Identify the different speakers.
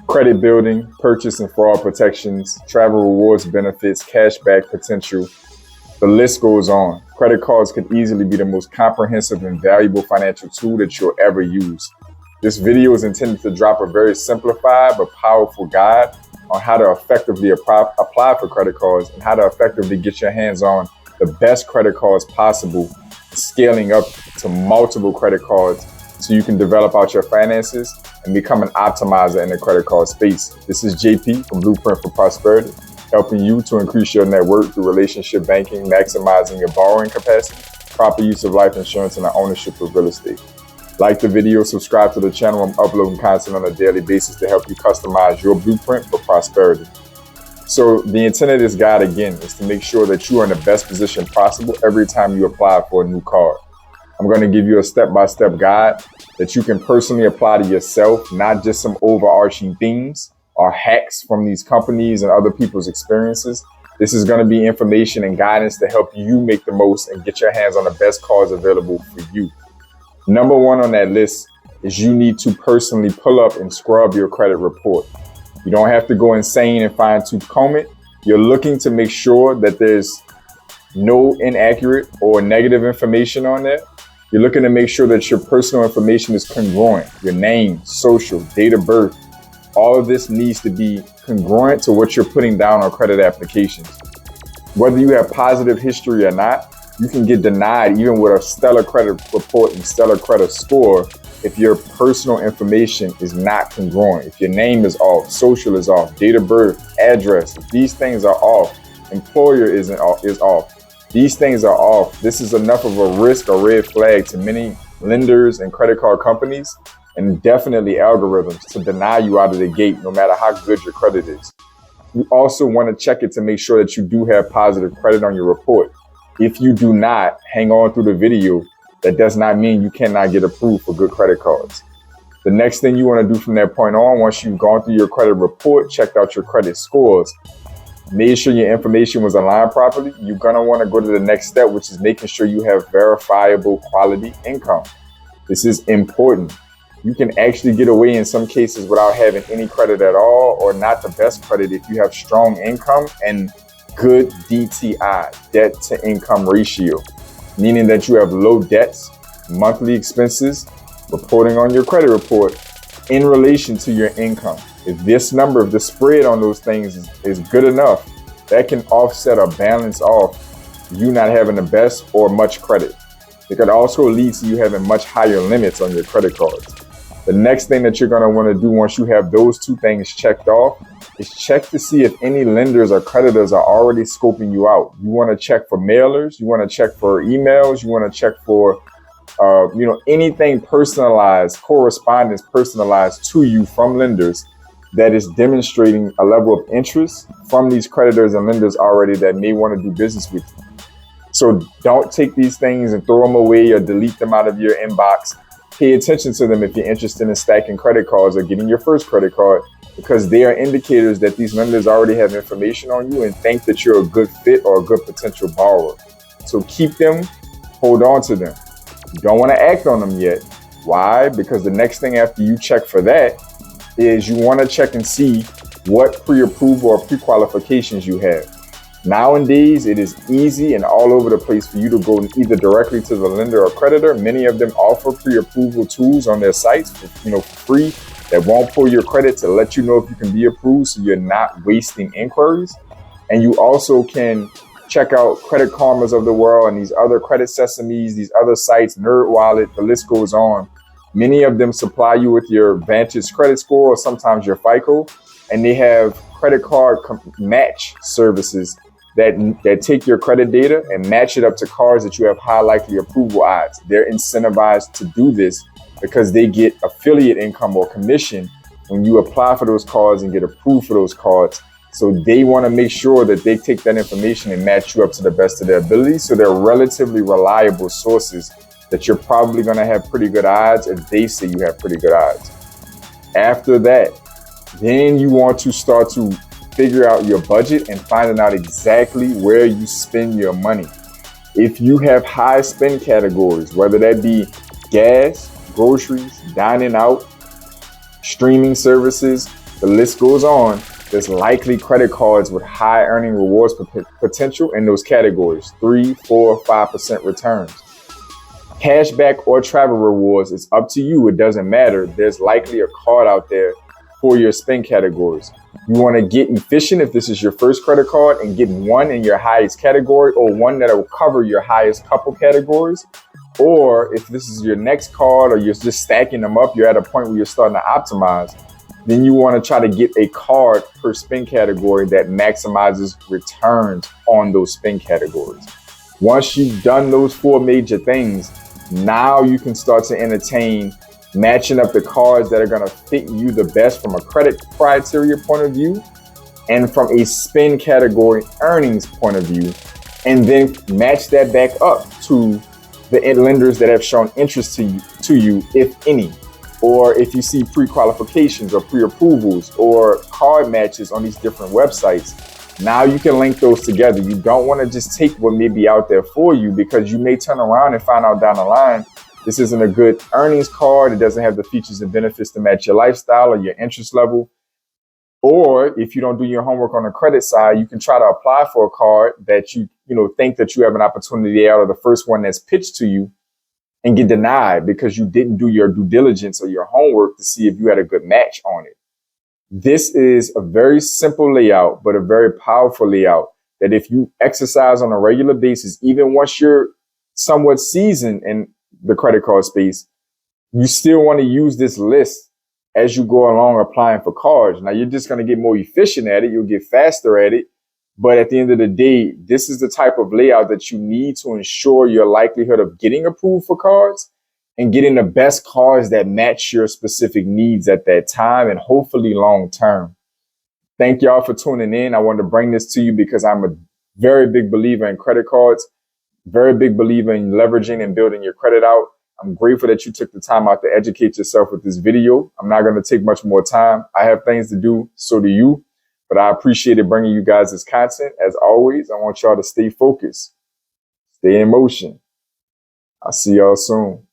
Speaker 1: credit building, purchase and fraud protections, travel rewards benefits, cashback potential. The list goes on. Credit cards could easily be the most comprehensive and valuable financial tool that you'll ever use. This video is intended to drop a very simplified but powerful guide on how to effectively apply for credit cards and how to effectively get your hands on the best credit cards possible, scaling up to multiple credit cards so you can develop out your finances and become an optimizer in the credit card space. This is JP from Blueprint for Prosperity, helping you to increase your net worth through relationship banking, maximizing your borrowing capacity, proper use of life insurance, and the ownership of real estate. Like the video, subscribe to the channel. I'm uploading content on a daily basis to help you customize your blueprint for prosperity. So the intent of this guide, again, is to make sure that you are in the best position possible every time you apply for a new card. I'm going to give you a step-by-step guide that you can personally apply to yourself, not just some overarching themes or hacks from these companies and other people's experiences. This is going to be information and guidance to help you make the most and get your hands on the best cards available for you. Number one on that list is you need to personally pull up and scrub your credit report. You don't have to go insane and fine-tooth comb it. You're looking to make sure that there's no inaccurate or negative information on there. You're looking to make sure that your personal information is congruent. Your name, social, date of birth, all of this needs to be congruent to what you're putting down on credit applications. Whether you have positive history or not, you can get denied even with a stellar credit report and stellar credit score if your personal information is not congruent. If your name is off, social is off, date of birth, address, if these things are off, employer is off. These things are off. This is enough of a risk or red flag to many lenders and credit card companies and definitely algorithms to deny you out of the gate no matter how good your credit is. You also want to check it to make sure that you do have positive credit on your report. If you do not, hang on through the video. That does not mean you cannot get approved for good credit cards. The next thing you want to do from that point on, once you've gone through your credit report, checked out your credit scores, made sure your information was aligned properly, you're going to want to go to the next step, which is making sure you have verifiable quality income. This is important. You can actually get away in some cases without having any credit at all or not the best credit if you have strong income and good DTI, debt to income ratio, meaning that you have low debts, monthly expenses, reporting on your credit report in relation to your income. If this number, if the spread on those things is good enough, that can offset or balance off you not having the best or much credit. It could also lead to you having much higher limits on your credit cards. The next thing that you're going to want to do once you have those two things checked off is check to see if any lenders or creditors are already scoping you out. You want to check for mailers, you want to check for emails, you want to check for anything personalized, correspondence personalized to you from lenders that is demonstrating a level of interest from these creditors and lenders already that may want to do business with you. So don't take these things and throw them away or delete them out of your inbox. Pay attention to them if you're interested in stacking credit cards or getting your first credit card, because they are indicators that these lenders already have information on you and think that you're a good fit or a good potential borrower. So keep them, hold on to them. You don't want to act on them yet. Why? Because the next thing after you check for that is you want to check and see what pre-approval or pre-qualifications you have. Nowadays, it is easy and all over the place for you to go either directly to the lender or creditor. Many of them offer pre-approval tools on their sites for free that won't pull your credit to let you know if you can be approved so you're not wasting inquiries. And you also can check out Credit Karmas of the world and these other Credit Sesames, these other sites, NerdWallet, the list goes on. Many of them supply you with your Vantage credit score or sometimes your FICO, and they have credit card match services that take your credit data and match it up to cards that you have high likely approval odds. They're incentivized to do this because they get affiliate income or commission when you apply for those cards and get approved for those cards. So they want to make sure that they take that information and match you up to the best of their ability. So they're relatively reliable sources that you're probably going to have pretty good odds if they say you have pretty good odds. After that, then you want to start to figure out your budget and finding out exactly where you spend your money. If you have high spend categories, whether that be gas, groceries, dining out, streaming services, the list goes on. There's likely credit cards with high earning rewards potential in those categories, 3, 4, 5% returns. Cashback or travel rewards, it's up to you. It doesn't matter. There's likely a card out there for your spend categories. You want to get efficient if this is your first credit card and get one in your highest category or one that will cover your highest couple categories. Or if this is your next card or you're just stacking them up, you're at a point where you're starting to optimize, then you want to try to get a card per spend category that maximizes returns on those spend categories. Once you've done those 4 major things, now you can start to entertain matching up the cards that are going to fit you the best from a credit criteria point of view and from a spend category earnings point of view, and then match that back up to the lenders that have shown interest to you, if any, or if you see pre-qualifications or pre-approvals or card matches on these different websites. Now you can link those together. You don't want to just take what may be out there for you, because you may turn around and find out down the line, this isn't a good earnings card. It doesn't have the features and benefits to match your lifestyle or your interest level. Or if you don't do your homework on the credit side, you can try to apply for a card that you think that you have an opportunity out of the first one that's pitched to you and get denied because you didn't do your due diligence or your homework to see if you had a good match on it. This is a very simple layout, but a very powerful layout that if you exercise on a regular basis, even once you're somewhat seasoned in the credit card space, you still want to use this list as you go along applying for cards. Now, you're just going to get more efficient at it. You'll get faster at it. But at the end of the day, this is the type of layout that you need to ensure your likelihood of getting approved for cards and getting the best cards that match your specific needs at that time and hopefully long term. Thank y'all for tuning in. I wanted to bring this to you because I'm a very big believer in credit cards, very big believer in leveraging and building your credit out. I'm grateful that you took the time out to educate yourself with this video. I'm not going to take much more time. I have things to do, so do you. But I appreciate bringing you guys this content. As always, I want y'all to stay focused, stay in motion. I'll see y'all soon.